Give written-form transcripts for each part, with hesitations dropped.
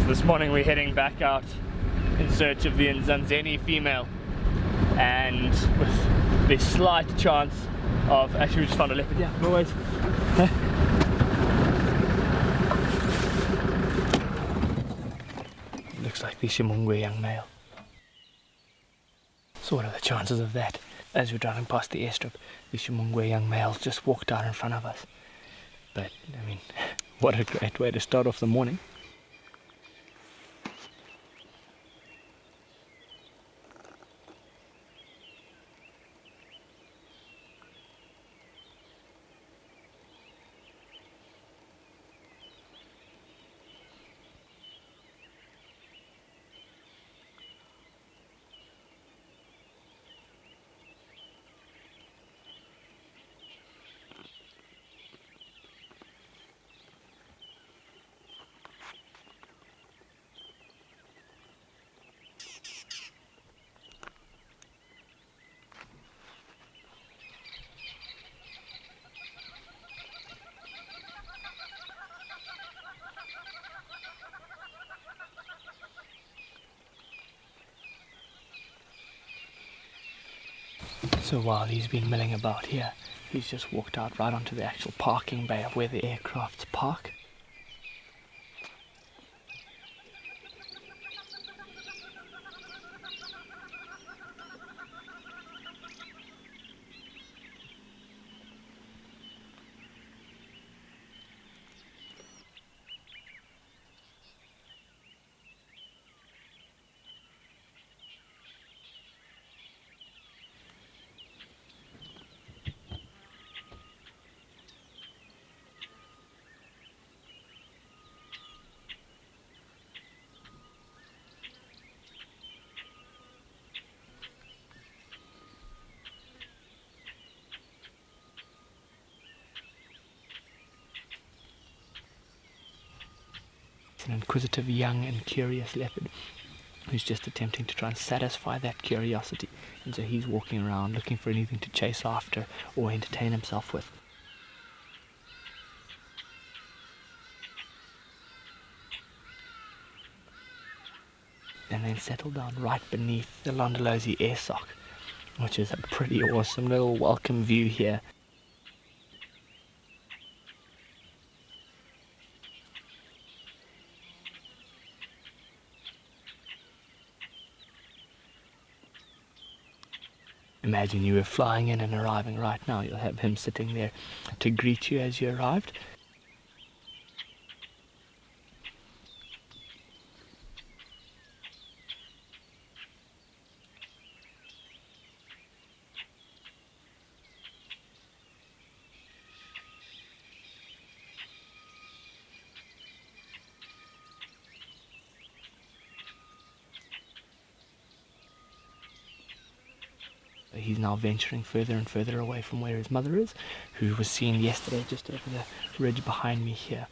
This morning we're heading back out in search of the Nzanzeni female, and with the slight chance of, actually we just found a leopard, yeah, no worries. Looks like the Ximungwe Young Male. So what are the chances of that? As we're driving past the airstrip, the Ximungwe Young Male just walked out in front of us. But, I mean, what a great way to start off the morning. So while he's been milling about here, he's just walked out right onto the actual parking bay of where the aircrafts park. It's an inquisitive, young and curious leopard who's just attempting to try and satisfy that curiosity, and so he's walking around looking for anything to chase after or entertain himself with. And then settle down right beneath the Londolozi airsock, which is a pretty awesome little welcome view here. Imagine you were flying in and arriving right now. You'll have him sitting there to greet you as you arrived. He's now venturing further and further away from where his mother is, who was seen yesterday just over the ridge behind me here.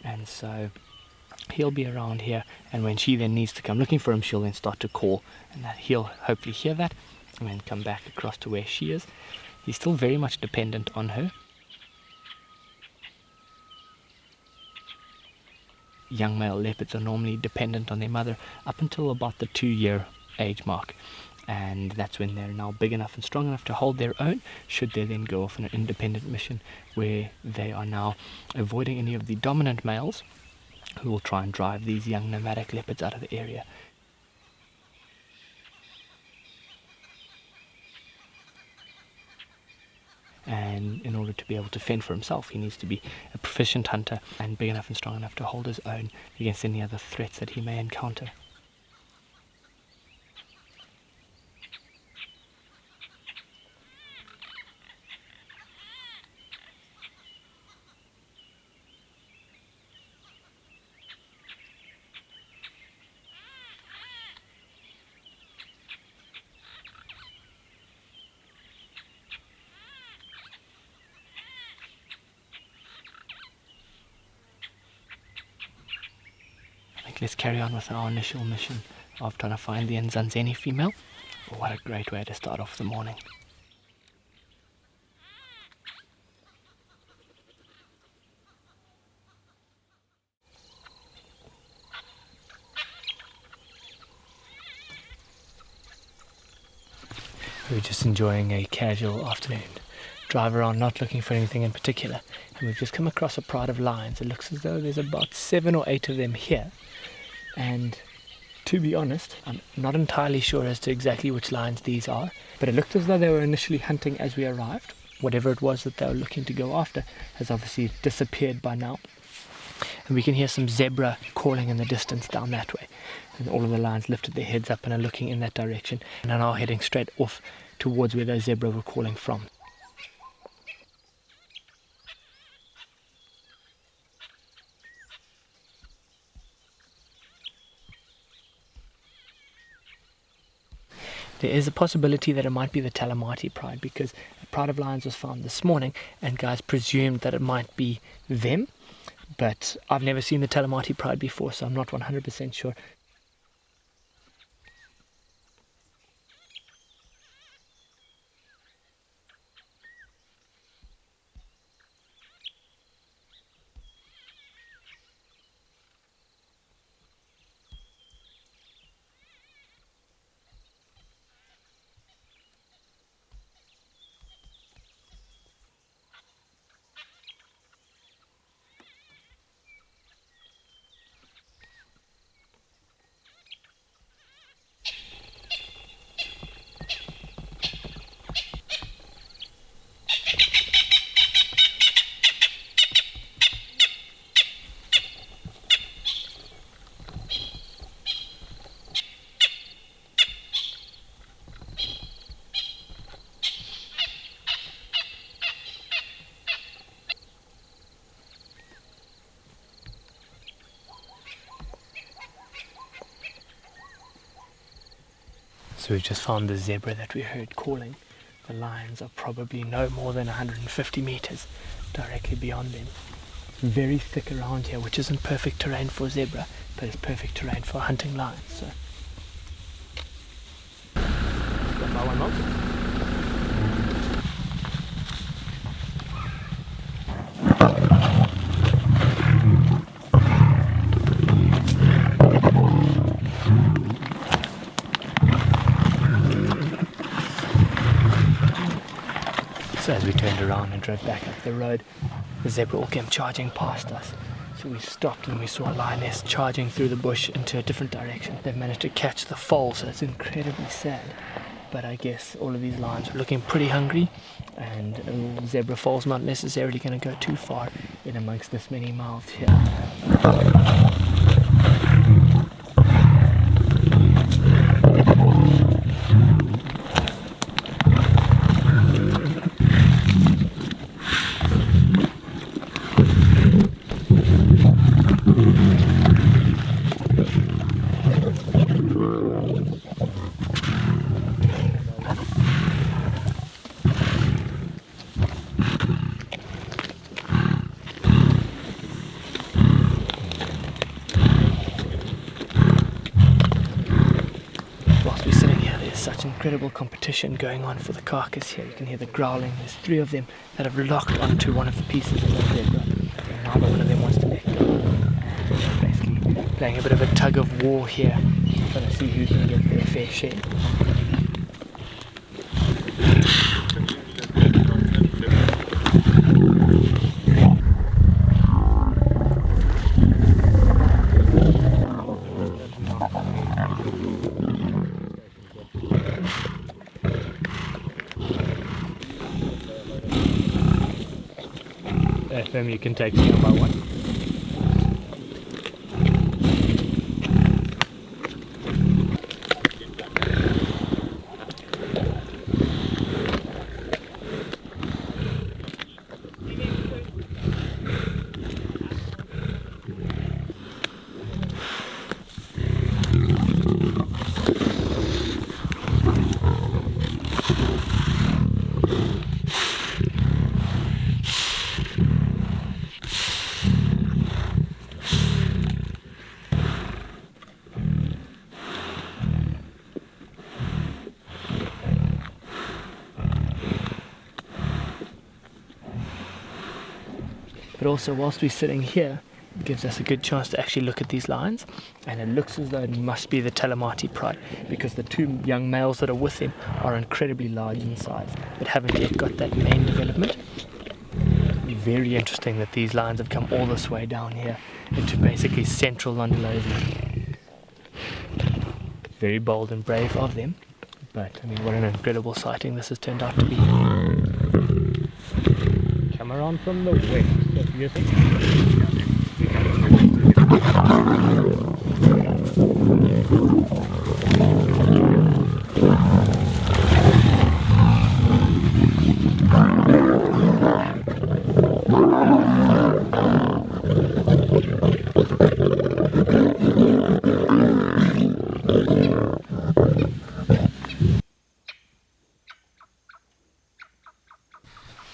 And so he'll be around here, and when she then needs to come looking for him, she'll then start to call, and that he'll hopefully hear that and then come back across to where she is. He's still very much dependent on her. Young male leopards are normally dependent on their mother up until about the 2-year age mark. And that's when they're now big enough and strong enough to hold their own, should they then go off on an independent mission where they are now avoiding any of the dominant males who will try and drive these young nomadic leopards out of the area. And in order to be able to fend for himself, he needs to be a proficient hunter and big enough and strong enough to hold his own against any other threats that he may encounter. Let's carry on with our initial mission of trying to find the Nzanzeni female. What a great way to start off the morning. We're just enjoying a casual afternoon drive around, not looking for anything in particular, and we've just come across a pride of lions. It looks as though there's about 7 or 8 of them here, and to be honest, I'm not entirely sure as to exactly which lions these are, but it looked as though they were initially hunting as we arrived. Whatever it was that they were looking to go after has obviously disappeared by now, and we can hear some zebra calling in the distance down that way, and all of the lions lifted their heads up and are looking in that direction and are now heading straight off towards where those zebra were calling from. There is a possibility that it might be the Talamati Pride, because a pride of lions was found this morning and guys presumed that it might be them, but I've never seen the Talamati Pride before, so I'm not 100% sure. So we've just found the zebra that we heard calling. The lions are probably no more than 150 meters directly beyond them. It's very thick around here, which isn't perfect terrain for zebra, but it's perfect terrain for hunting lions. So, one by one more. So as we turned around and drove back up the road, the zebra all came charging past us. So we stopped and we saw a lioness charging through the bush into a different direction. They've managed to catch the foal, so it's incredibly sad. But I guess all of these lions are looking pretty hungry, and a zebra foal's not necessarily going to go too far in amongst this many mouths here. Such incredible competition going on for the carcass here. You can hear the growling. There's 3 of them that have locked onto one of the pieces of the zebra, and neither one of them wants to let go. And they're basically playing a bit of a tug of war here, trying to see who can get their fair share. FM, you can take me one by one. But also, whilst we're sitting here, gives us a good chance to actually look at these lions, and it looks as though it must be the Talamati Pride, because the two young males that are with him are incredibly large in size but haven't yet got that main development. Very interesting that these lions have come all this way down here into basically central Londolozi. Very bold and brave of them, but I mean, what an incredible sighting this has turned out to be. Come around from the west, what do you think?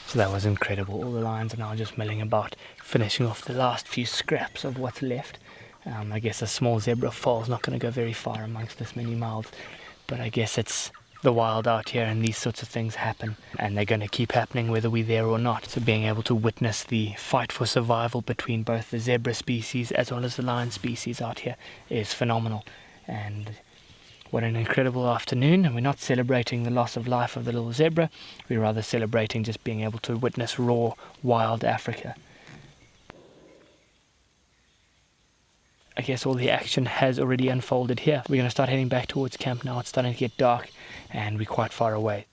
So that was incredible. All the lions are now just milling about, finishing off the last few scraps of what's left. I guess a small zebra foal is not going to go very far amongst this many mouths, but I guess it's the wild out here and these sorts of things happen, and they're going to keep happening whether we're there or not. So being able to witness the fight for survival between both the zebra species as well as the lion species out here is phenomenal. And what an incredible afternoon. And we're not celebrating the loss of life of the little zebra, we're rather celebrating just being able to witness raw, wild Africa. I guess all the action has already unfolded here. We're going to start heading back towards camp now. It's starting to get dark and we're quite far away.